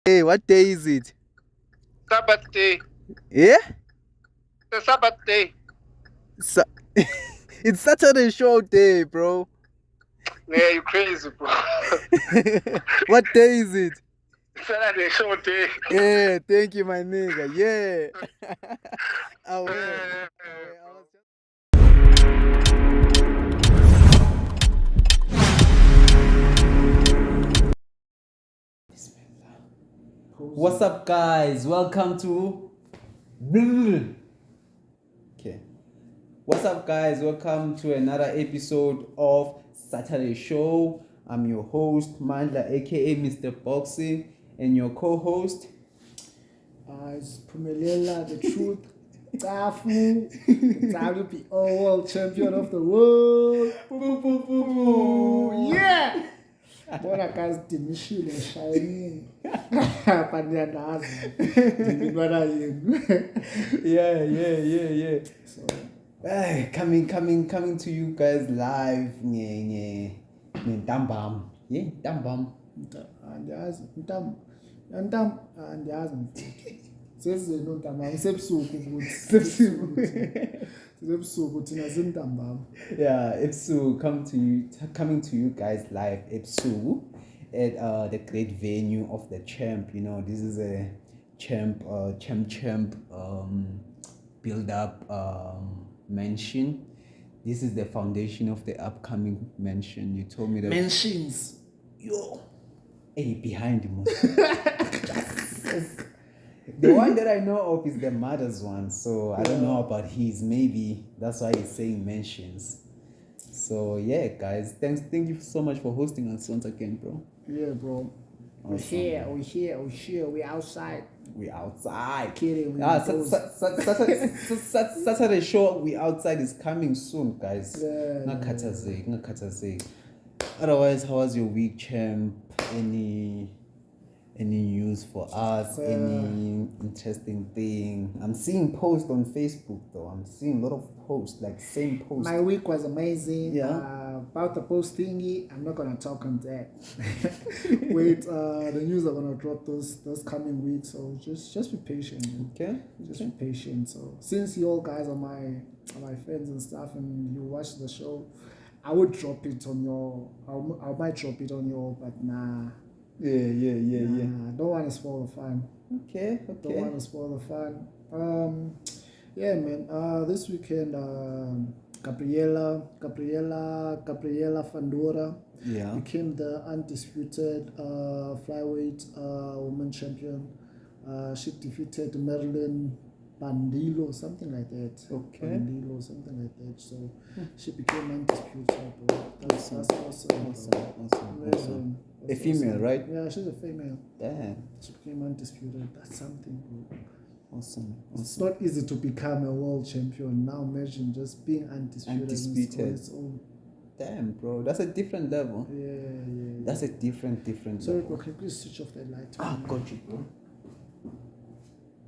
Hey, what day is it? Sabbath day. Yeah? The Sabbath day. Sa- it's Saturday show day, bro. Yeah, you crazy, bro. What day is it? Saturday show day. Yeah, thank you, my nigga. Yeah. Aware. I was just... What's up, guys? Welcome to. Okay. What's up, guys? Welcome to another episode of Saturday Show. I'm your host, Mandla, aka Mr. Boxing, and your co-host. It's Pumelela, the truth, Tafu, the WPO world champion of the world. Yeah! Bona guys dinishile shining. Pandiandazi. Ndibona yenu. Yeah. So, Coming to you guys live. Ntambam. Yeah, Ntambam. andiyazi andiyazi sezizeno ntambama sebusuku ukuthi sebusuku thina zintambama. Yeah, Ipsu coming to you guys live. Ipsu at the great venue of the champ. You know, this is a champ build up mansion. This is the foundation of the upcoming mansion. You told me that. Mentions. Yo, hey, behind him. The one that I know of is the mother's one, so I don't know about his. Maybe that's why he's saying mentions. So yeah, guys, thank you so much for hosting us once again, bro. Yeah, bro. We're Awesome. here, we outside. We outside. Kidding. Saturday show we outside is coming soon, guys. Yeah. Ngakhathazeki. Otherwise, how was your week, champ? Any news for us? Any interesting thing? I'm seeing posts on Facebook though. I'm seeing a lot of posts, like same posts. My week was amazing. Yeah. About the post thingy, I'm not gonna talk on that. Wait, the news are gonna drop those coming weeks, so just be patient. Man. Okay. Just be patient. So since you all guys are my friends and stuff, and you watch the show, I would drop it on your. I might drop it on your, but nah. Yeah. I don't want to spoil the fun. Okay. Don't want to spoil the fun. Yeah, man. This weekend, Gabriela Fandora became the undisputed flyweight woman champion. She defeated Marilyn Bandilo, something like that. Okay. Bandilo, something like that. So she became undisputed, bro. That's awesome. Amazing. A female, right? Yeah, she's a female. Damn. She became undisputed. That's something, bro. Awesome. It's not easy to become a world champion. Now imagine just being undisputed. Damn, bro. That's a different level. Yeah. That's a different Sorry, level. bro. Can you please switch off that light? Got you, bro.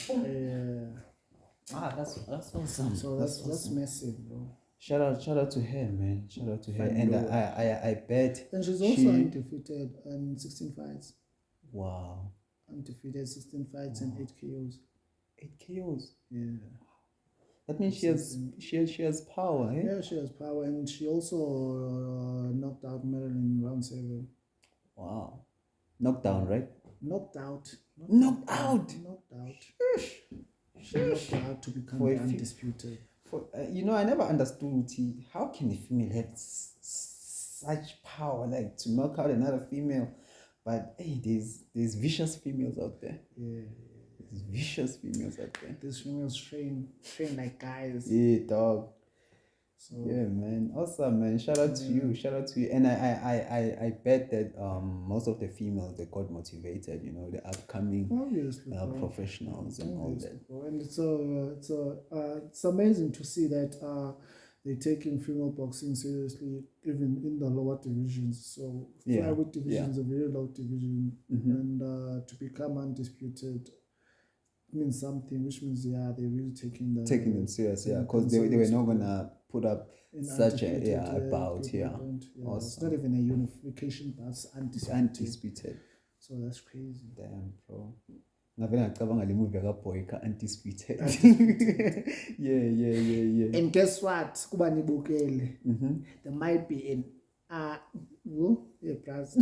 Yeah. That's awesome. So that's massive, bro. Shout out to her, man. Shout out to her. And I bet. And she's also undefeated in 16 fights. Wow. Undefeated 16 fights and 8 KOs. 8 KOs. Yeah. That means she has power, eh? Yeah, she has power, and she also knocked out Marilyn in round 7. Wow. Knocked down, right? Knocked out. Knocked out. She knocked out to become undisputed. I never understood how can a female have such power, like to knock out another female. But hey, there's vicious females out there. Yeah. There's vicious females out there. These females train like guys. Yeah, dog. So yeah, man. Awesome, man. Shout out to you. And I bet that most of the females, they got motivated, the upcoming professionals and all that. And it's amazing to see that they're taking female boxing seriously, even in the lower divisions. So flyweight division is a very low division, and to become undisputed means something, which means they're really taking them serious, because they were not gonna put up such a bout, Awesome. It's not even a unification, but it's undisputed. So that's crazy. Damn, bro. Ngavele ngacabanga le movie kaBoy ka-Undisputed. Yeah. And guess what? Kuba nibukele. There might be an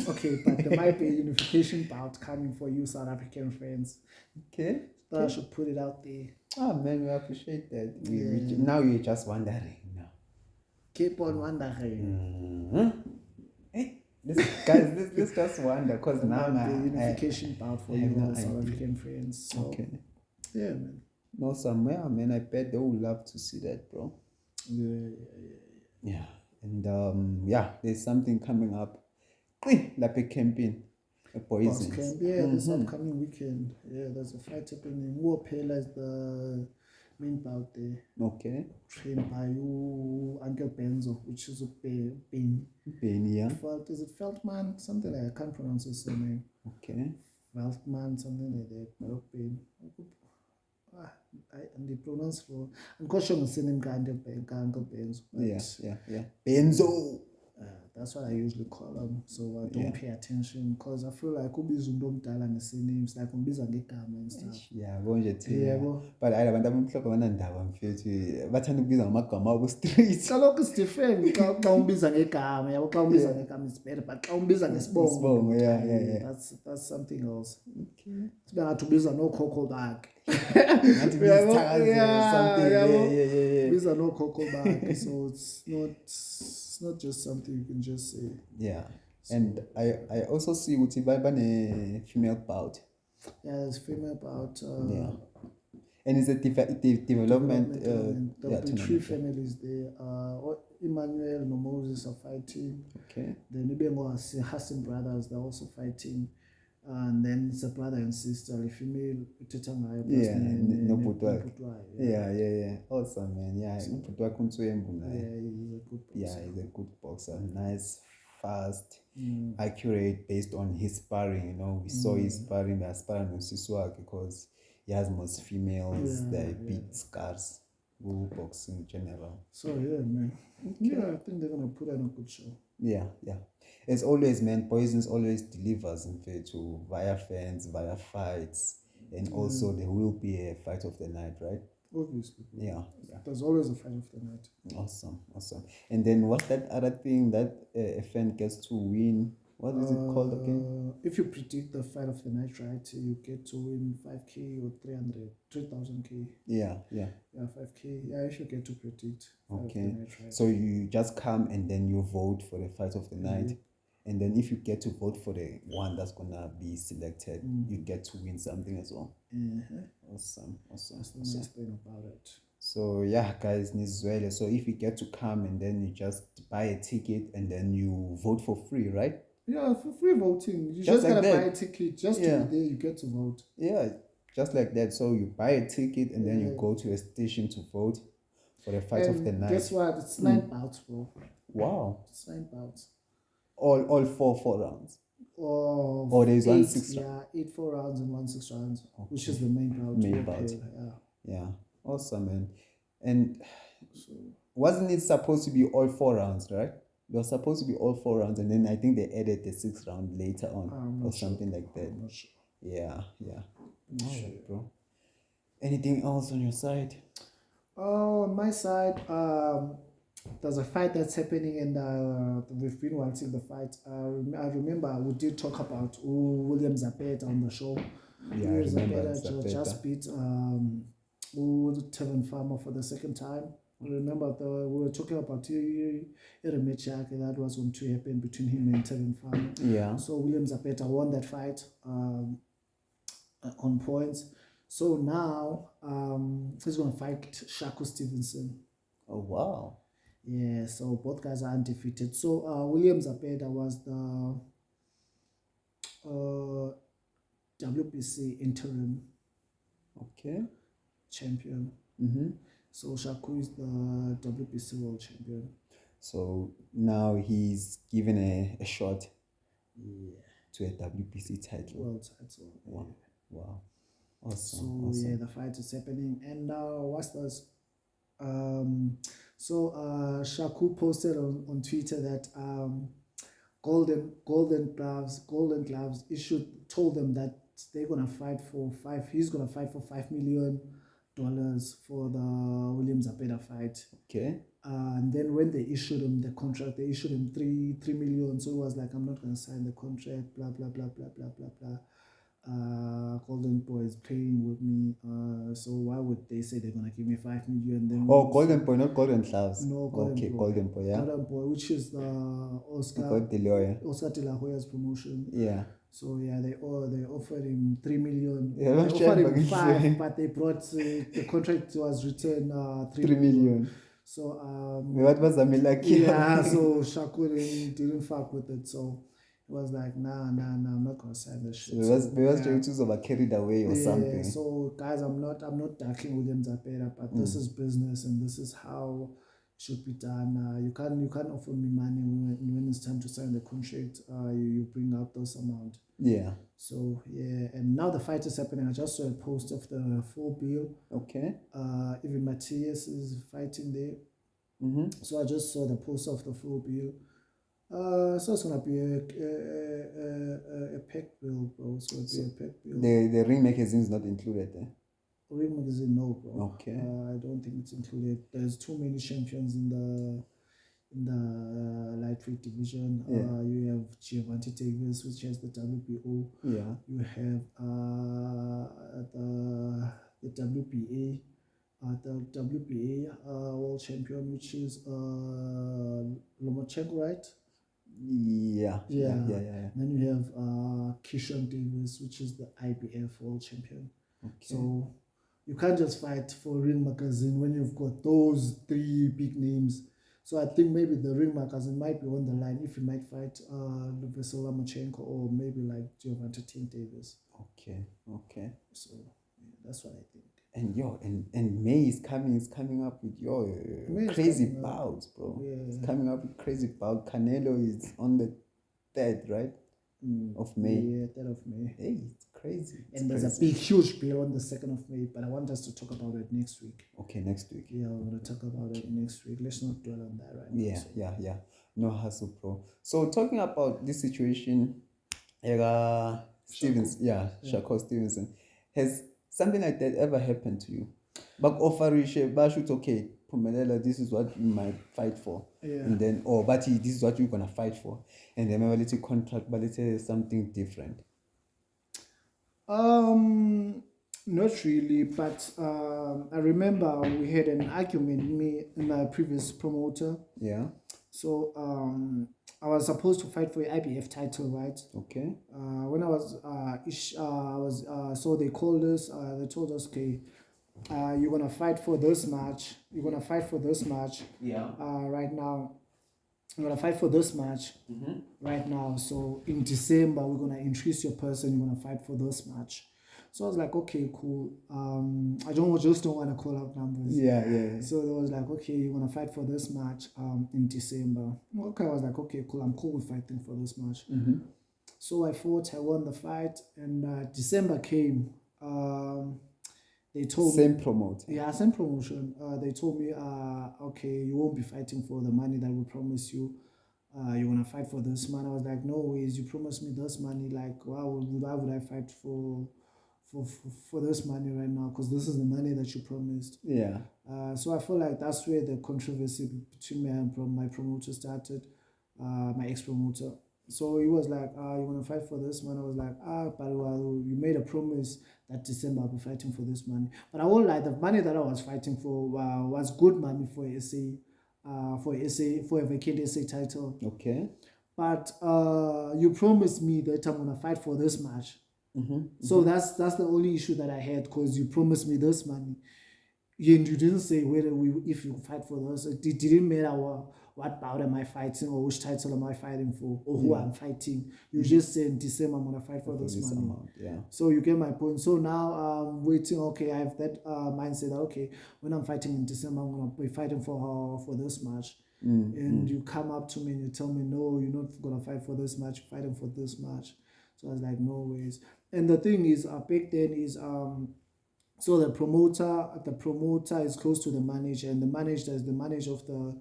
okay, but there might be a unification bout coming for you South African friends. Okay. So I should put it out there. Oh man, we appreciate that. Now you're just wondering now. Keep on wondering. Hey, this just wonder because now the unification bout for you all South African friends. So, okay. Yeah, man. No, somewhere, man. I bet they would love to see that, bro. Yeah. And there's something coming up. Like a campaign. A poison. This upcoming weekend. Yeah, there's a fight happening. Pela is the main bout there. Okay. Trained by you, Uncle Benzo, which is a Ben. Yeah. Is it Feldman? Something like I can't pronounce his name. Okay. Feldman, something like that. But Ben. And they pronounce wrong. I'm quite sure I'm saying him Uncle Benzo. Yeah. Benzo. That's what I usually call them, so I don't pay attention because I feel like ubiza umuntu omdala ngenames like umbiza ngegama and stuff. Yeah, konje thina. But I abantu abamhlophe banandaba mfethu bathanda ukubiza ngamagama abo street. Kaloku is different xa umbiza ngegama, yabo xa umbiza ngegama is better, but xa umbiza ngesibongo. Yeah. That's something else. Okay. Sibe ngathi ubiza nokhokho bakhe. Ngathi Ubiza nokhokho bakhe, so it's not just something you can just say. Yeah. So, and I also see ukuthi bane female bout. Yeah, there's female bout. And it's a development. There'll be 3 families there. Emmanuel and Moses are fighting. Okay. Then Ibengo Hassan brothers, they're also fighting. And then it's a brother and sister, a female. Yeah. Awesome, man. Yeah, he's a good boxer. Nice, fast, accurate, based on his sparring. We saw his sparring. They are sparring with Siswak because he has most females. They beat scars. Boxing in general. So man. Okay. Yeah, I think they're gonna put on a good show. Yeah. As always, man, Poisons always delivers in fact via fans, via fights, and also there will be a fight of the night, right? Obviously. Yeah. There's always a fight of the night. Awesome. And then what's that other thing that a fan gets to win? What is it called again? If you predict the fight of the night, right, you get to win 5K or 3,000K. Yeah. 5K. Yeah, if you get to predict. Okay. Night, right? So you just come and then you vote for the fight of the night. And then if you get to vote for the one that's gonna be selected, you get to win something as well. Awesome. That's the nice thing about it. So yeah, guys, Nizwele. So if you get to come and then you just buy a ticket and then you vote for free, right? Yeah, for free voting. You just gotta buy a ticket just to be there. You get to vote. Yeah, just like that. So you buy a ticket and then you go to a station to vote for the fight of the night. Guess what? It's 9 bouts, bro. Wow. It's 9 bouts. All 4 rounds. Or there's 1 6 rounds. Yeah, 8 4 rounds and 1 6 rounds, which is the main bout. Yeah. Awesome, man. And so, wasn't it supposed to be all 4 rounds, right? It was supposed to be all 4 rounds, and then I think they added the 6th round later on, or something like that. I'm not sure. Yeah. Alright, bro. Anything else on your side? On my side, there's a fight that's happening, and we've been watching the fight. I remember we did talk about William Zepeda on the show. Yeah, I remember Zepeda just beat Tevin Farmer for the 2nd time. Remember, we were talking about a rematch that was going to happen between him and Tevin Farmer. Yeah. So William Zepeda won that fight on points. So now he's going to fight Shaku Stevenson. Oh, wow. Yeah, so both guys are undefeated. So William Zepeda was the WBC interim champion. So Shaku is the WBC world champion. So now he's given a shot to a WBC title. World title. Wow. Awesome. Yeah, the fight is happening. And what's this? Shaku posted on Twitter that Golden Gloves told them that they're gonna fight for he's gonna fight for $5 million for the William Zepeda fight. Okay. And then when they issued him the contract, they issued him 3 million. So he was like, I'm not gonna sign the contract, blah blah blah blah blah blah blah. Golden Boy is playing with me. So why would they say they're gonna give me 5 million? Then Golden Boy, not Golden Gloves. No, Golden Boy. Golden Boy, yeah. Golden Boy, which is the Oscar De La Hoya's promotion. Yeah. So yeah, they offered him 3 million. Yeah, they offered him 5, but they brought the contract was returned 3 million. So what was lucky? Yeah, so Shakur didn't fuck with it. So it was like, nah, I'm not gonna sign this shit. They was trying to carried away or something. So guys, I'm not ducking William Zepeda, but this is business and this is how it should be done. You can't offer me money when it's time to sign the contract. You bring out those amount. Yeah. So yeah, and now the fight is happening. I just saw a post of the full bill. Okay. Even Matthias is fighting there. Mm-hmm. So I just saw the post of the full bill. So it's gonna be a packed bill, bro. So it'll be a packed bill. The ring magazine is not included there. Ring magazine, no, bro. Okay. I don't think it's included. There's too many champions in the lightweight division. Yeah. You have Gervonta Davis, which has the WBO. Yeah. You have the WBA. The WBA world champion, which is Lomachenko, right? Yeah. Then you have Keyshawn Davis, which is the IBF world champion. Okay. So you can't just fight for Ring Magazine when you've got those 3 big names. So I think maybe the Ring Magazine might be on the line if you might fight Vasyl Lomachenko or maybe like Gervonta Davis. Okay. So yeah, that's what I think. And and May is coming up with your crazy bouts, bro. Yeah. It's coming up with crazy bout. Canelo is on the 3rd, right? Of May. Yeah, 3rd of May. Hey, it's crazy. And there's a big, huge bill on the 2nd of May, but I want us to talk about it next week. Okay, next week. Yeah, we're going to talk about it next week. Let's not dwell on that right now. Yeah. No hassle, bro. So talking about this situation, Stevenson, Shakur Stevenson, has something like that ever happened to you? But shoot, okay, Pumelela, this is what you might fight for. Yeah. And then, but this is what you're gonna fight for. And then maybe let's contract, but let's say something different. Not really, but I remember we had an argument, me and my previous promoter. Yeah. So I was supposed to fight for the IBF title, right? Okay. When I was so they called us. They told us, okay, you're gonna fight for this match. Yeah. Right now. You're gonna fight for this match. Right now. So in December we're gonna increase your person. You're gonna fight for this match. So I was like, okay, cool. I just don't want to call out numbers. Yeah. So they was like, okay, you want to fight for this match in December. Okay, I was like, okay, cool. I'm cool with fighting for this match. So I fought. I won the fight, and December came. They told same promoter. Yeah, same promotion. They told me, okay, you won't be fighting for the money that we promised you. You want to fight for this money? I was like, no ways. You promised me this money. Like, why would I fight for this money right now, because this is the money that you promised. Yeah. So I feel like that's where the controversy between me and my promoter started, my ex-promoter. So he was like, you want to fight for this money? I was like, but you made a promise that December I'll be fighting for this money. But I won't lie, the money that I was fighting for was good money for a vacant SA title. Okay. But you promised me that I'm gonna fight for this match. So that's the only issue that I had, because you promised me this money and you didn't say if you fight for this. It didn't matter what bout am I fighting or which title am I fighting for or who I'm fighting. You just said in December I'm gonna fight for this money. Yeah. So you get my point. So now I'm waiting. Okay, I have that mindset that okay, when I'm fighting in December I'm gonna be fighting for this match. And you come up to me and you tell me, no, you're not gonna fight for this match, you're fighting for this match. So I was like, no ways. And the thing is, back then is so the promoter is close to the manager, and the manager is the manager of the,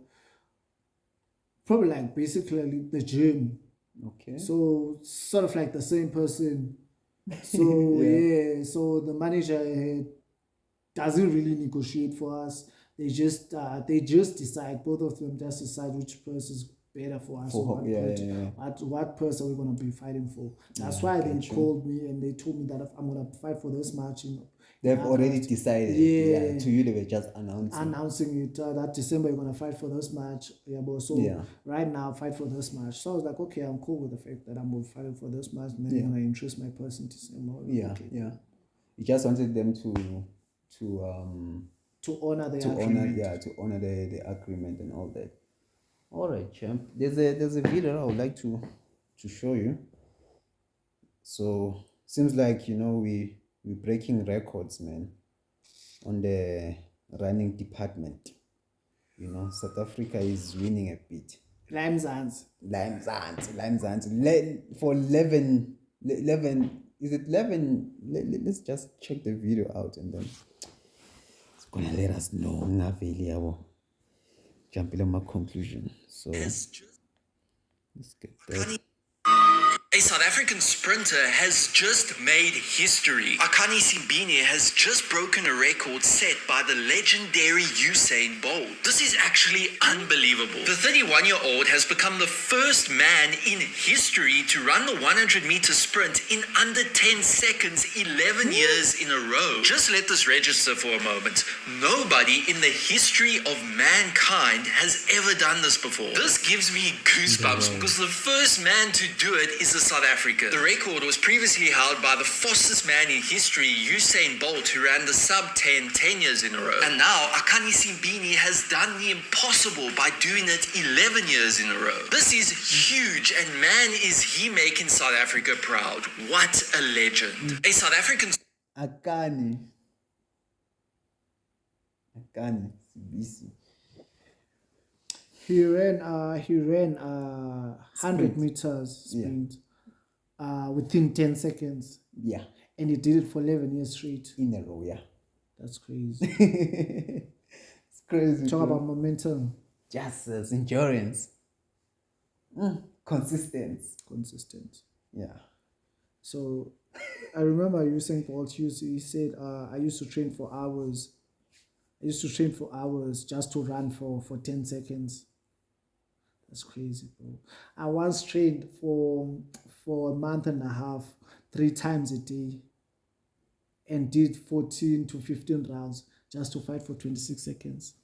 probably like basically the gym. Okay. So sort of like the same person. So yeah, so the manager doesn't really negotiate for us. They just decide, both of them just decide which person is better for us, or what person we're gonna be fighting for. That's why they called me and they told me that if I'm gonna fight for this match. They've already decided. Yeah. To you, they were just announcing it that December you're gonna fight for this match. Yeah, but right now fight for this match. So I was like, okay, I'm cool with the fact that I'm fighting for this match, and then I'm gonna interest my person December. You just wanted them to honor the agreement. To honor the agreement and all that. All right, champ. There's a video I would like to show you. So seems like we're breaking records, man, on the running department. South Africa is winning a bit. Limezans. For 11. Is it 11? Let's just check the video out and then it's gonna let us know. Jump in my conclusion. So let's get that. A South African sprinter has just made history. Akani Simbine has just broken a record set by the legendary Usain Bolt. This is actually unbelievable. The 31-year-old has become the first man in history to run the 100-meter sprint in under 10 seconds 11 years in a row. Just let this register for a moment. Nobody in the history of mankind has ever done this before. This gives me goosebumps because the first man to do it is a South Africa. The record was previously held by the fastest man in history, Usain Bolt, who ran the sub 10 years in a row. And now Akani Simbine has done the impossible by doing it 11 years in a row. This is huge, and man, is he making South Africa proud. What a legend. A South African... Akani Simbine. He ran 100 meters sprint within 10 seconds. Yeah. And he did it for 11 years straight. In a row, yeah. That's crazy. It's crazy. Talk about momentum. Just endurance. Consistent. Yeah. So I remember Usain Bolt he said, I used to train for hours. Just to run for 10 seconds. That's crazy, bro. I once trained for a month and a half, 3 times a day, and did 14 to 15 rounds just to fight for 26 seconds.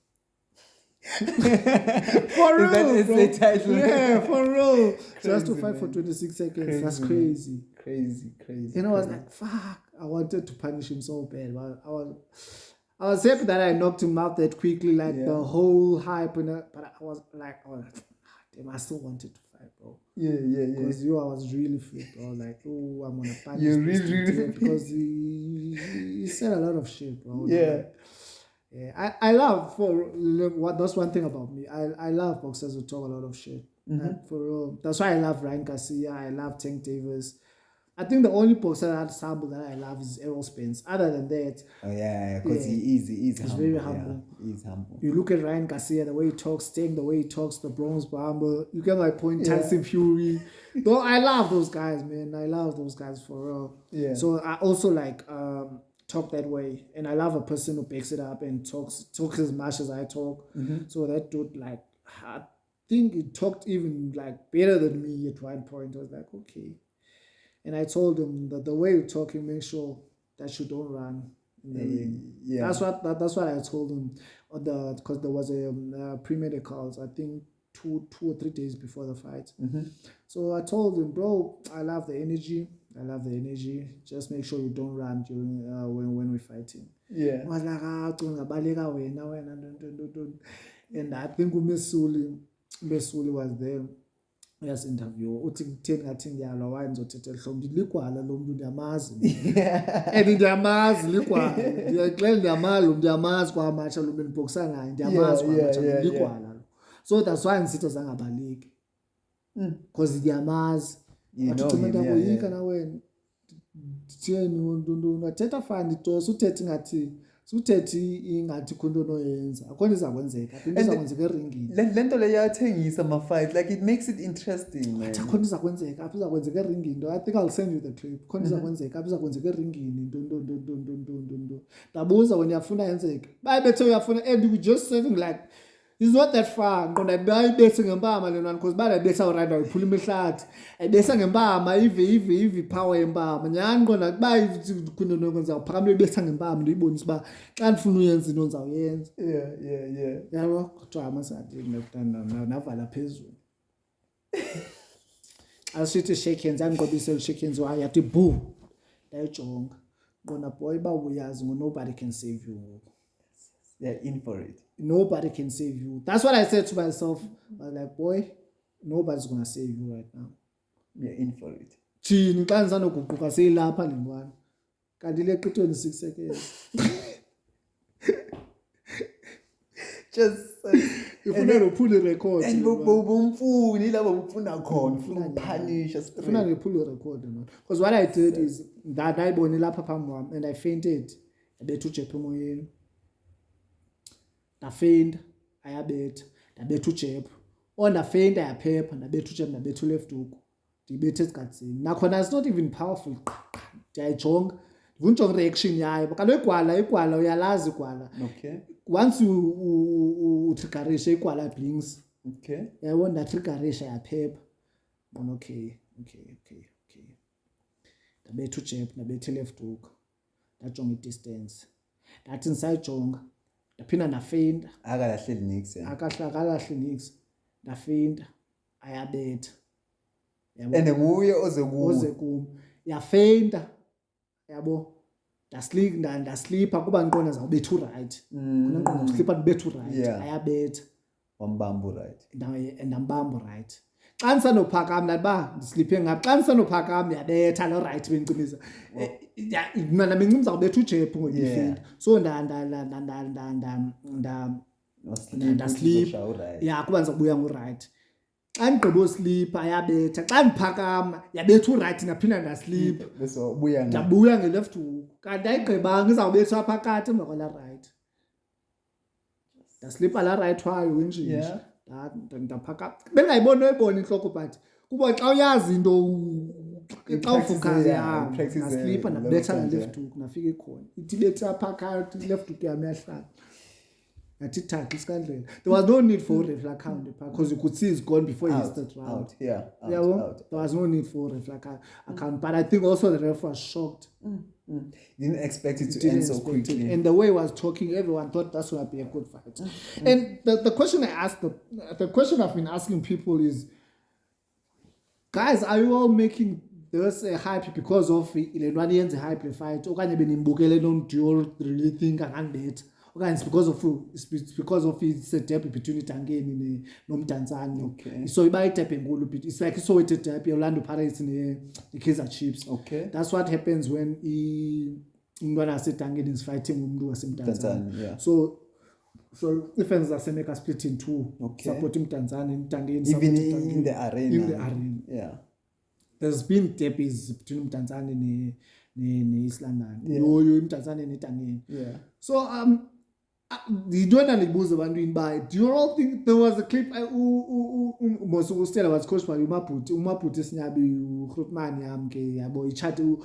For real, is the title? Yeah, for real. Just to fight for 26 seconds. That's crazy. Crazy. I was like, fuck. I wanted to punish him so bad, but I was happy that I knocked him out that quickly, the whole hype, but I was like, damn, I still wanted to fight, bro. Yeah. Because I was really fit, bro. Like, oh, I'm gonna punish you this really because he said a lot of shit, bro. Yeah. Yeah, I love that's one thing about me. I love boxers who talk a lot of shit. For real. That's why I love Ryan Garcia. I love Tank Davis. I think the only boxer that I love is Errol Spence. Other than that, because he's humble. Very humble. Yeah, he's humble. You look at Ryan Garcia, the way he talks, Sting, the way he talks, the Bronze Bomber. You get my point. Tyson Fury. Though I love those guys, man. I love those guys for real. Yeah. So I also talk that way, and I love a person who backs it up and talks as much as I talk. So that dude, I think he talked even better than me at one point. I was like, okay. And I told him that the way you're talking, make sure that you don't run in the ring. Yeah. That's what I told him. Because there was a pre-medicals, I think 2 or 3 days before the fight. So I told him, bro, I love the energy. Just make sure you don't run during when we're fighting. Yeah. I was like, don't. And I think Mesuli was there. Yes, interview uthi kutheni ngathi ngiyalwa why ngizothetha ehlombe ligwala lo muntu ndiyamazi and ndiyamazi ligwala ndiyamazi lo ndiyamazi kwamatsha lo benibokisa ngayo ndiyamazi kwamatsha ligwala lo so that's why ngisitho zangabaleki because ndiyamazi yika na wena thini unathetha fani tosa uthethe ngathi Suthethi ingathi khona noyenza. Akhona izakwenzeka. Into izakwenzeka eringini. Lento le yathengisa ama-fight, like it makes it interesting, man. Akhona izakwenzeka, apha izakwenzeka eringini. I think I'll send you the clip. Khona izakwenzeka, apha izakwenzeka eringini. Ndo. Ndabuza when yafuna yenzeka. Bayibethe uyafuna and we just saying like it's not that far. Ngqonda bayibethe ngempama lena because bayibetha alright ayiphula imihlathi. Ayibetha ngempama ivi power yempama. Nyani ngqonda bayikhona nokwenza uphakamile ibetha ngempama ndiyibonisa ba xa ndifuna uyenza into nzawuyenza. Yeah. Yabo kodwa amasathi navala phezulu. Asithi shake hands angiqobise shake hands wayo yathi boom. Dayijonga. Ngqonda boy ba uyazi nobody can save you. They're in for it. Nobody can save you. That's what I said to myself. I was like, boy, nobody's gonna save you right now. You're in for it. Thini xa ndisanoguquka seyilapha le ntwana. Kanti leqa 26 seconds. Just Ifuna nophula irecord. and bomfuni labo mfuna khona, ufuna punisher Ifuna straight. nophula irecord man. Because what I did is ndayibona lapha phambi kwami and I fainted. Ndabetha uJeppe emoyeni. Ndafeinda ayabetha ndabetha uJeppe ndafeinda yaphepha ndabetha uJeppe ndabetha left hook ndibethe esigadzini nakhona it's not even powerful ndiyayijonga ndivunjonga reaction yayo kaloku igwala uyalazi igwala Okay. once you triggerisha igwala blinks Okay. yabo ndatriggerisha yaphepha bona okay ndabetha uJeppe ndabetha left hook ndajonga i-distance ndathi ndisayijonga ndaphinda ndafeinda Akalahleli nix. akalahle nix ndafeinda ayabetha yabo And nguye oze oze kum yafeinda yabo ndasleepa kuba ngiqonda zawubetha uright kuna ngiqonda usleepa ndibetha uright ayabetha wambamba right. ndambamba right xa ndisanophakama ndathi ndisleepe ngapha xa ndisanophakama yabetha lo right bencimisa mina bencimisa zawubetha uJeppe ngokufeinda so ndasleep kuba ndizabuya ngoright xa ndigqiba usleepa ayabetha xa ndiphakama yabetha uright ndaphinda ndasleep Bese ubuya ndabuya ngeleft hook kanti ayigqibanga izawubetha phakathi emva kwala right ndasleepa la right wayo wenjini ndaphakama bengayibona intloko but kuba xa uyazi into xa ufokazi yam ndasleepa ndabetha ngeleft hook nafika ikhona ithi betha phakathi left hook yam yahlala nathi thatha isikandlela. There was no need for ref account because you could see it's gone before you started round. There was no need for ref account, but I think also the ref was shocked. Didn't expect it to end so quickly. And the way he was talking, everyone thought that's going to be a good fight. And the question I asked, the question I've been asking people is, guys, are you all making this a hype because of the hype fight? Or can you be in Bukele, do you really think I can bet? Okay, it's because of it's a derby between Itangeni nomtanzani. Okay. So it's like so it's a derby Orlando Pirates in the Kaizer Chiefs. Okay. That's what happens when Ingwana Setangeni is fighting Umdu Tanzania. Yeah. So defense are make a split in two. Okay. Supporting Tanzania, Tangeni. Even in the arena. In the arena. Yeah. There's been derbies between Tanzania and East London. You in Tanzania and Tangeni. Yeah. So do you all think there was a clip Mosukustela was coached by Umaputi Snyabi Hrutman Yamke Yabo Ichatu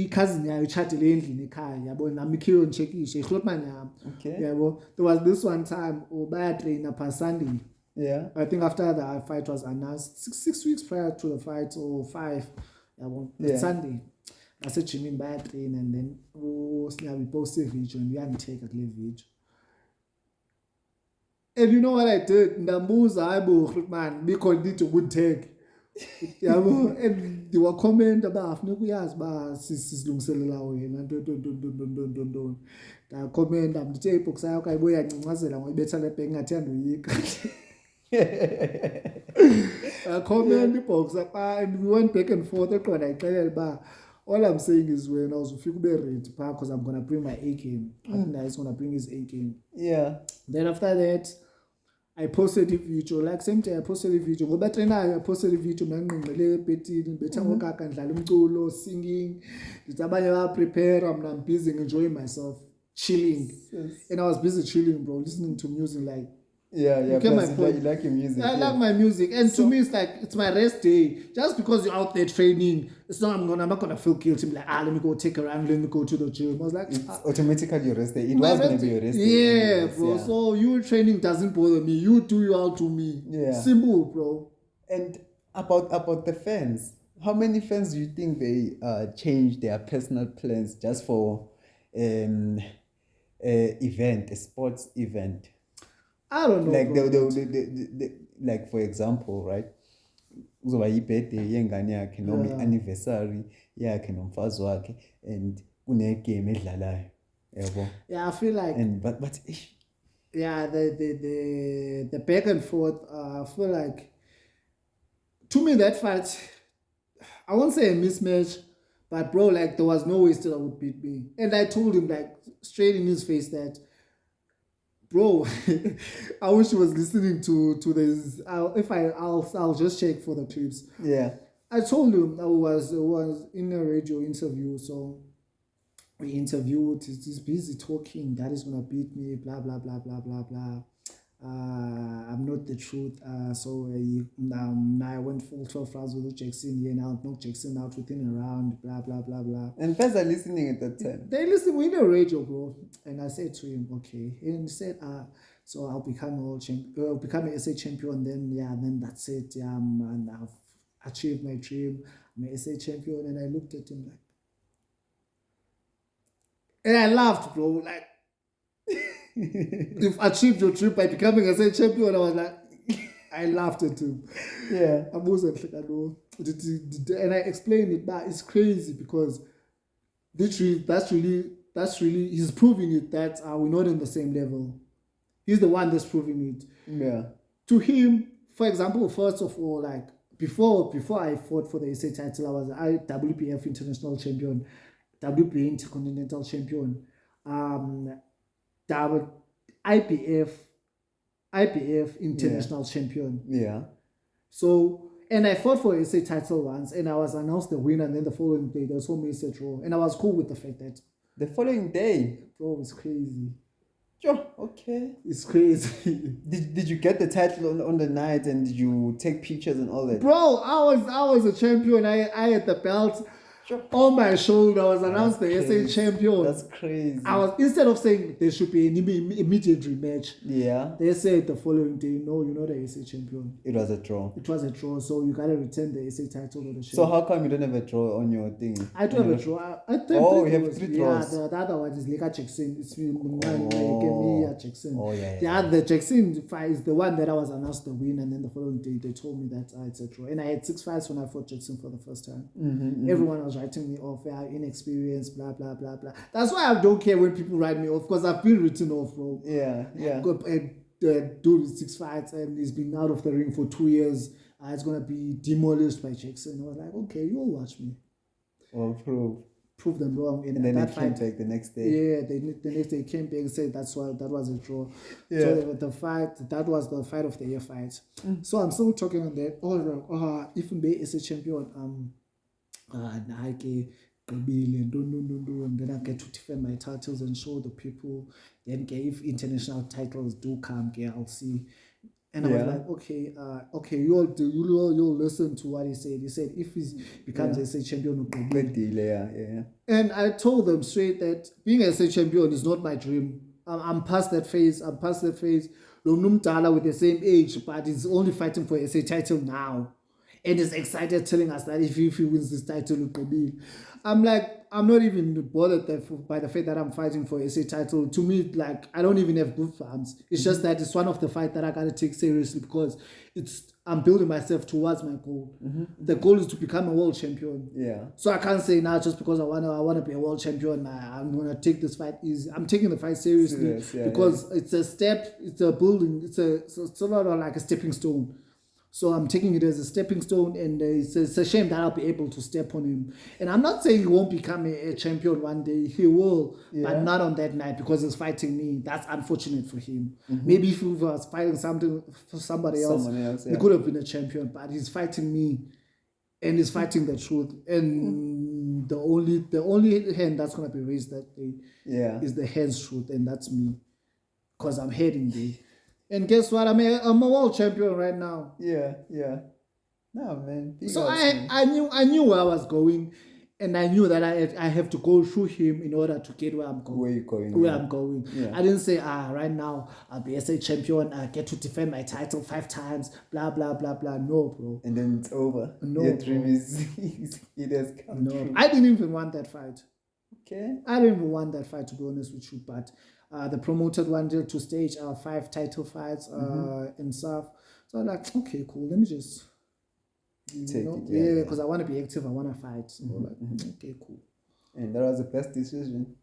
cousin ya ichatile endlini ekhaya yabo namikhiyo nchekishe Hrutman Yam. Okay. Yabo there was this one time ubaya trainer per Sunday. Yeah. I think after the fight was announced 6 weeks prior to the fight or 5 yabo Sunday. I said Jimmy by train and then we posted a video and we had to take a video. And you know what I did? Ndambuza aibo man because it would take. And they were comment about nukuyazi ba sisilungiselela wena don't. Da comment amdithe ibox yakho ayibuya ncancazela ngoyibetha le bhengi ngathanda uyika. Comment ibox and we went back and forth eqonda ixelela ba all I'm saying is when I was ready because I'm gonna bring my A game. I think that he's gonna bring his A game. Yeah. Then after that, I posted a video. Like same day I posted a video. Go better now. I posted a video. Nangqele betting, better ngokaka ndlala umculo, singing. Ndizabanye ba prepare. I'm busy enjoying myself. chilling. Yes. And I was busy chilling, bro, listening to music. Like, Yeah. you get my Plus, point. you like your music. I yeah. like my music, and So- to me, it's like it's my rest day. Just because you're out there training, it's not. I'm not gonna feel guilty. I'm like, let me go take a run. Let me go to the gym. I was like, It's automatically your rest day. It my was gonna rest be day- your rest day. Yeah, anyways, bro. yeah. So you training doesn't bother me. You do you all to me. Yeah. Simple, bro. And about the fans, how many fans do you think they change their personal plans just for a sports event? I don't know, Like bro. they like for example, right? Kuzoba yi-birthday yengane yakhe noma Yeah. i-anniversary yakhe nomfazi wakhe and kune-game edlalayo. Yabo. Yeah, I feel like But yeah, the back and forth. I feel like to me that fight, I won't say a mismatch, but bro, like there was no way still I would beat me. And I told him like straight in his face that, bro, I wish he was listening to this. I'll just check for the clips. yeah. I told him I was in a radio interview, so we interviewed. He's busy talking. That is gonna beat me. Blah blah blah blah blah blah. I'm not the truth. So now I went full 12 rounds with Jackson. Yeah, now knock Jackson out within a round. Blah blah blah blah. And fans are listening at that time. They listen. We in a radio, bro. And I said to him, okay. And he said, so I'll become become a SA champion. Then that's it. Yeah, and I've achieved my dream. I'm a SA champion. And I looked at him like, and I laughed, bro. Like, you've achieved your dream by becoming a SA champion. I was like, I laughed at him. Yeah. I wasn't like, I know. And I explained it, but it's crazy because literally, that's really, he's proving it that we're not on the same level. He's the one that's proving it. Yeah. To him, for example, first of all, like before I fought for the SA title, I was WPF international champion, WBA intercontinental champion, IPF international champion. Yeah. So, and I fought for SA title once, and I was announced the winner, and then the following day, they told me it's a draw. And I was cool with the fact that, The following day. bro, it's crazy. Sure. Okay. It's crazy. Did you get the title on the night and did you take pictures and all that? Bro, I was a champion. I had the belt Sure. on my shoulder. I was announced the crazy. SA champion. That's crazy. I was, instead of saying there should be an immediate rematch, Yeah. they said the following day, no, you're not a SA champion. It was a draw. It was a draw, so you gotta return the SA title or the So champion. how come you don't have a draw on your thing? I do have a draw. I think Oh, three you have draws. three draws. Yeah, the other one is Leka Jackson. It's me, Oh. Jackson. Oh, yeah, The yeah. other Jackson fight is the one that I was announced the win, and then the following day they told me that it's a draw. And I had 6 fights when I fought Jackson for the first time. Everyone was writing me off. Yeah, inexperienced, blah blah blah blah. That's why I don't care when people write me off because I've been written off, bro. Yeah. Yeah. Got a dude with 6 fights and he's been out of the ring for 2 years. It's gonna be demolished by Jackson. I was like, okay, you'll watch me. Well, Prove them wrong. And then that it came fight, back the next day. yeah, the next day came back and said that's why that was a draw. Yeah. So the fight, that was the fight of the year fight. So I'm still talking on that. If we be as a champion, Nike, and then I get to defend my titles and show the people. Then if international titles do come, I'll see. And I Yeah. was like, okay, you'll listen to what he said. He said if he becomes SA champion, Good deal. Yeah. and I told them straight that being a SA champion is not my dream. I'm past that phase. Lomnumdala with the same age, but he's only fighting for a SA title now. And is excited telling us that if he wins this title, it will be. I'm like, I'm not even bothered by the fact that I'm fighting for a SA title. To me, like, I don't even have goosebumps. It's just that it's one of the fights that I gotta take seriously because I'm building myself towards my goal. The goal is to become a world champion. Yeah. So I can't say now just because I wanna be a world champion, I'm gonna take this fight easy. I'm taking the fight seriously because it's a step, it's a building, it's sort of like a stepping stone. So I'm taking it as a stepping stone, and it's a shame that I'll be able to step on him. And I'm not saying he won't become a champion one day. He will, but not on that night because he's fighting me. That's unfortunate for him. Maybe if he was fighting somebody else, he could have been a champion. But he's fighting me, and he's fighting the truth. And the only hand that's gonna be raised that day Yeah. is the hand's truth, and that's me, cause I'm heading there. And guess what? I'm a world champion right now. Yeah. No, man. Big So ups, man. I knew where I was going, and I knew that I have to go through him in order to get where I'm going. Where you going? Where yeah. I'm going. Yeah. I didn't say right now I'll be SA champion. I get to defend my title 5 times. Blah blah blah blah. No, bro. And then it's over. No, Your dream bro. is it has come No, true. I didn't even want that fight. Okay. I didn't even want that fight, to be honest with you. But the promoter wanted to stage 5 title fights and stuff. So I'm like, okay, cool. Let me just. Take it, yeah, because I want to be active. I want to fight. So okay, cool. And that was the best decision.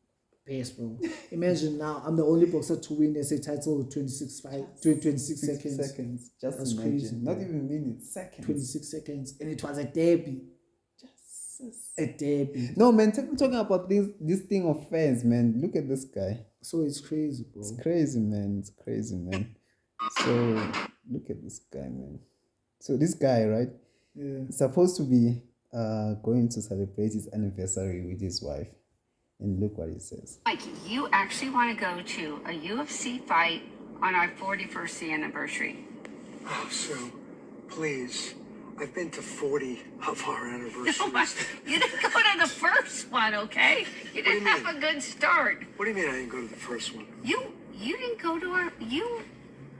Best, bro. Imagine now I'm the only boxer to win SA title with 26 seconds. Just That's imagine. crazy, Not bro. even minutes, seconds. 26 seconds, and it was a derby. A derby. No, man, talking about this thing of fans, man. Look at this guy. So it's crazy, bro. It's crazy, man. It's crazy, man. So look at this guy, man. So this guy, right? Yeah. He's supposed to be going to celebrate his anniversary with his wife. And look what he says. Like, you actually want to go to a UFC fight on our 41st anniversary? Oh, Sue, please. I've been to 40 of our anniversaries. No, but you didn't go to the first one, okay? You do you didn't have mean? a good start. What do you mean I didn't go to the first one? You didn't go to our. You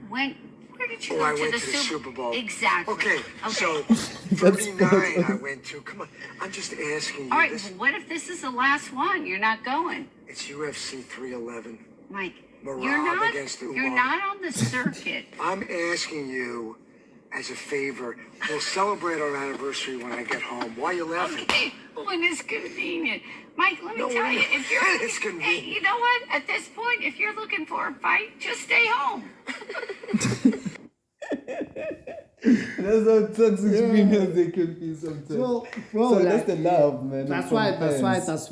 went. Where did you Oh, go I to went the to the Super Bowl. Exactly. Okay, so That's 39 I went to. Come on, I'm just asking you. All right. This, Well, what if this is the last one? You're not going, it's UFC 311. Mike. Marab You're not. against Umar. You're not on the circuit. I'm asking you as a favor. We'll celebrate our anniversary when I get home. Why are you laughing? Okay, when it's convenient. Mike, let me No, tell when you, if you're, it's hey, convenient. you know what? At this point, if you're looking for a fight, just stay home. That's how toxic females they can be sometimes. So, bro, So like, that's the love, man. That's from why fans.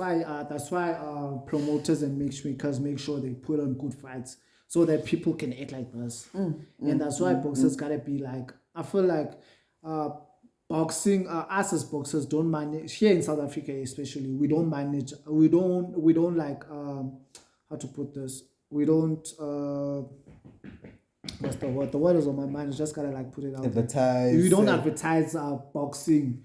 promoters and matchmakers make sure they put on good fights so that people can act like this. And that's why boxers gotta be like. I feel like boxing, us as boxers don't manage here in South Africa, especially. We don't manage. We don't like how to put this. We don't. What's the word? The word is on my mind. I just gotta like put it out. Advertise. We don't advertise boxing.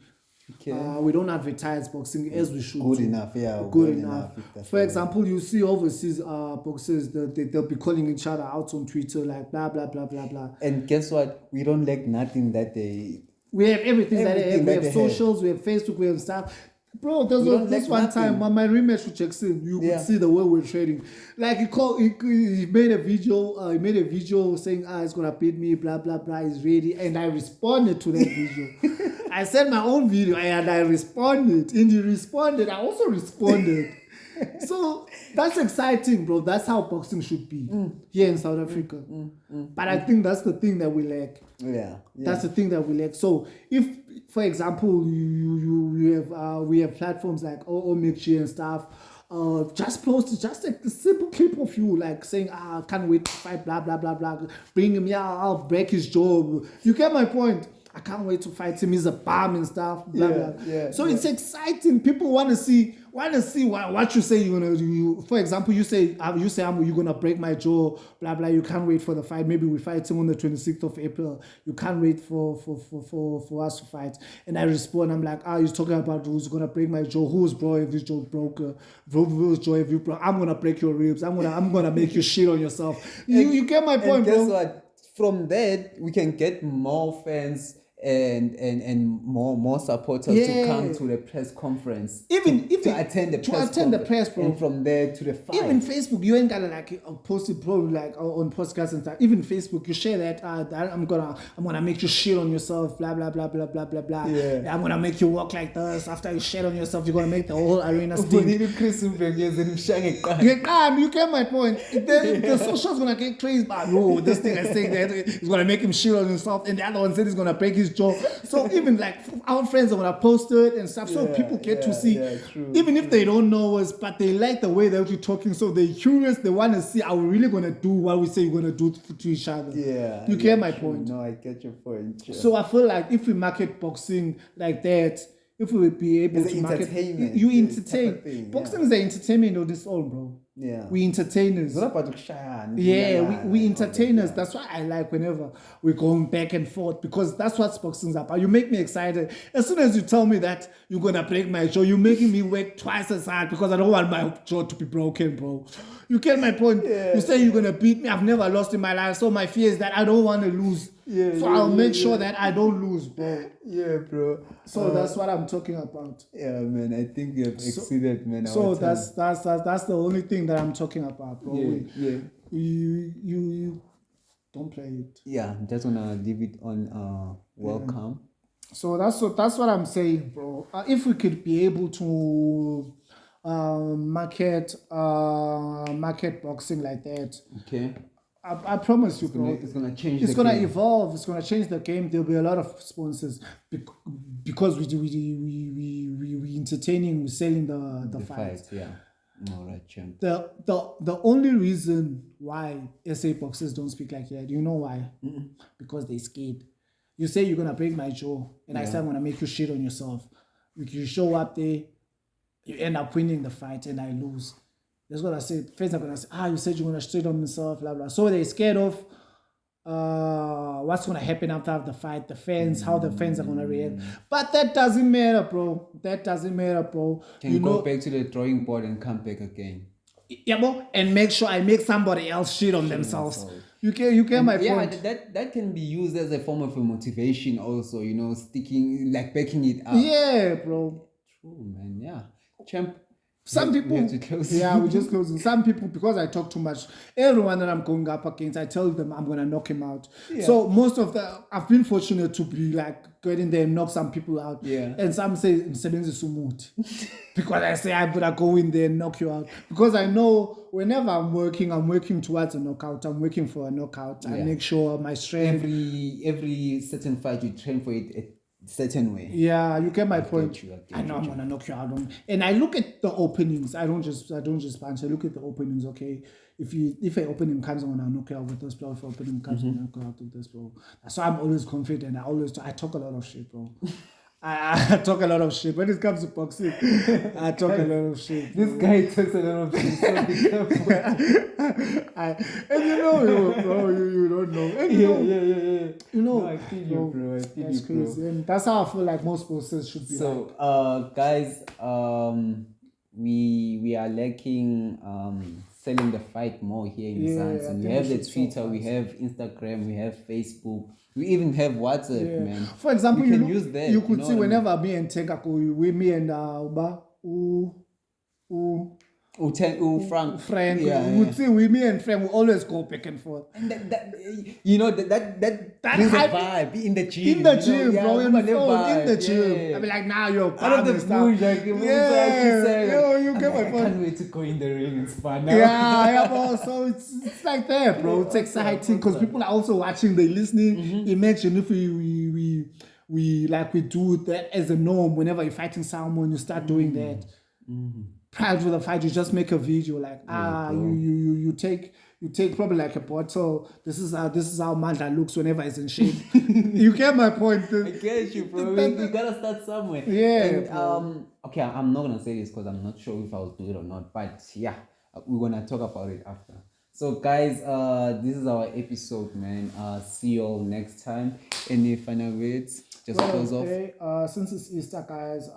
Okay. We don't advertise boxing as we should. Good do. enough, yeah. Good enough. if that's For right. example, you see overseas boxers, they'll be calling each other out on Twitter like blah blah blah blah blah. And guess what? We don't lack nothing that they. We have everything that they have. We that have they socials, we have Facebook, we have stuff. Bro, there We was don't this lack one nothing. time on my rematch with Jackson, you Yeah. could see the way we're trading. Like he made a video saying, he's gonna beat me, blah blah blah, he's ready. And I responded to that video. I sent my own video and I responded. And he responded, I also responded. So that's exciting, bro. That's how boxing should be here in South Africa. But I think that's the thing that we lack. Yeah. That's the thing that we lack. So if, for example, we have platforms like OMG and stuff, just post just like the simple clip of you like saying, I can't wait to fight, blah blah blah blah. Bring him, yeah, I'll break his jaw. You get my point. I can't wait to fight him. He's a bomb and stuff. Blah blah. So it's exciting. People want to see what you say you're gonna do. For example, you say you're gonna break my jaw. Blah blah. You can't wait for the fight. Maybe we fight him on the 26th of April. You can't wait for us to fight. And I respond. I'm like, you're talking about who's gonna break my jaw? Who's bro? If his jaw broke, whose jaw if you broke? I'm gonna break your ribs. I'm gonna make you shit on yourself. You get my point, And guess bro. what? From that, we can get more fans and more supporters to come to the press conference. Even if to attend the press press, bro. And from there to the fight. Even Facebook, you ain't gotta like post it probably like on podcasts and stuff. Even Facebook, you share that I'm gonna make you shit on yourself, blah blah blah blah blah blah blah. Yeah. I'm gonna make you walk like this. After you shit on yourself, you're gonna make the whole arena stink. You get my point. The social's gonna get crazy, but no, this thing is saying that it's gonna make him shit on himself, and the other one said he's gonna break his jaw. So even like our friends are gonna post it and stuff, so people get to see. True, even if they don't know us, but they like the way that we're talking, so they're curious. They want to see, are we really gonna do what we say we're gonna do to each other? Yeah. You get my true. point. No, I get your point. Yeah. So I feel like if we market boxing like that, if we would be able It's to market, entertainment, you type of entertain. thing, Boxing yeah. is an entertainment on its own, bro. Yeah. We entertainers. It's not about kushaya and Yeah, kulala we and all that, entertainers. yeah. That's why I like whenever we're going back and forth, because that's what boxing's about. You make me excited. As soon as you tell me that you're gonna break my jaw, you're making me work twice as hard because I don't want my jaw to be broken, bro. You get my point. Yeah. You say you're gonna beat me. I've never lost in my life, so my fear is that I don't want to lose. Yeah, so yeah, I'll yeah, make sure yeah. that I don't lose, bro. Yeah, bro. So that's what I'm talking about. Yeah, man. I think you have exceeded, man. So our time. that's the only thing that I'm talking about, bro. yeah. You don't play it. Yeah, I'm just gonna leave it on welcome. So that's what I'm saying, bro. If we could be able to market boxing like that, Okay. I promise you, bro. It's gonna change. It's the gonna game. evolve. It's gonna change the game. There'll be a lot of sponsors because we entertaining, we're selling the fight. Yeah. All right, champ. The only reason why SA boxers don't speak like that, you know why? Because they scared. You say you're gonna break my jaw, and I say I'm gonna make you shit on yourself. You show up there, you end up winning the fight, and I lose. That's what I said. Fans are gonna say, you said you're gonna shit on yourself, blah blah. So they're scared of what's gonna happen after the fight, the fans, how the fans are gonna react. But that doesn't matter, bro. That doesn't matter, bro. Can go back to the drawing board and come back again. Yeah, bro, and make sure I make somebody else shit on themselves. You get my point. Yeah, that can be used as a form of a motivation also, sticking, like backing it up. Yeah, bro. True, man, yeah. Champ, Some people, we have to close. yeah, we're just closing. Some people, because I talk too much, everyone that I'm going up against, I tell them I'm gonna knock him out. Yeah. So most of I've been fortunate to be like getting there and knock some people out. Yeah. And some say Stevenson sumut, because I say I'm gonna go in there and knock you out. Because I know whenever I'm working towards a knockout. I'm working for a knockout. I make sure my strength. Every certain fight you train for it a certain way. Yeah, you get my point. get you, I know I'm gonna knock you out. And I look at the openings. I don't just punch. I look at the openings. Okay, if an opening comes, I'm gonna knock you out with this blow. If an opening comes, I'm gonna knock you out with this blow. So I'm always confident. I talk a lot of shit, bro. I talk a lot of shit. When it comes to boxing, I talk a lot of shit. This guy talks a lot of shit, so be careful. And you know, bro, you don't know. And Yeah. You know, No, I feel you, bro. I feel that's you, bro. crazy. And that's how I feel like most boxers should be. So, guys, we are lacking selling the fight more here in Zans. I And we think have we the should Twitter, sell we fast. have Instagram, we have Facebook, we even have WhatsApp, man. For example, we can look, use that. you could know see what I mean? whenever me and Tenka go, me and Uba, Frank. Frank, Yeah, we would see me and Frank will always go back and forth. And that brings a hype- vibe in the gym. In the gym, yeah, bro, in the vibe, gym. yeah. I be like, nah, you're Out of the and stuff. bush, like, You get my I point. can't wait to go in the ring. It's fun now. Yeah, bro. So it's like that, bro. It's exciting because people are also watching, they're listening. Imagine if we do that as a norm. Whenever you're fighting someone, you start doing that. Prior to the fight, you just make a video like you take probably like a bottle. This is how Mandla looks whenever he's in shape. You get my point. I get you, bro. We gotta start somewhere. Yeah, And, okay, I'm not gonna say this because I'm not sure if I'll do it or not. But yeah, we're gonna talk about it after. So guys, this is our episode, man. See you all next time. Any final words? Just close off. Since it's Easter, guys,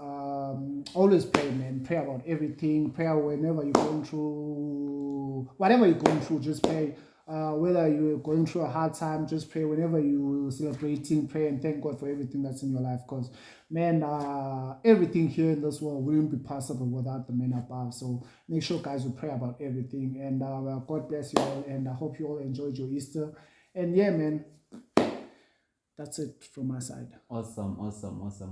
always pray, man. Pray about everything. Pray whenever you're going through, whatever you're going through, just pray. Whether you're going through a hard time, just pray. Whenever you're celebrating, pray and thank God for everything that's in your life. Because, man, everything here in this world wouldn't be possible without the men above. So make sure, guys, we pray about everything. And God bless you all. And I hope you all enjoyed your Easter. And yeah, man, that's it from my side. Awesome,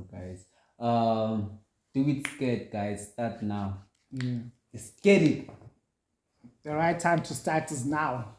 guys. Do it scared, guys. Start now. Yeah. Get it. The right time to start is now.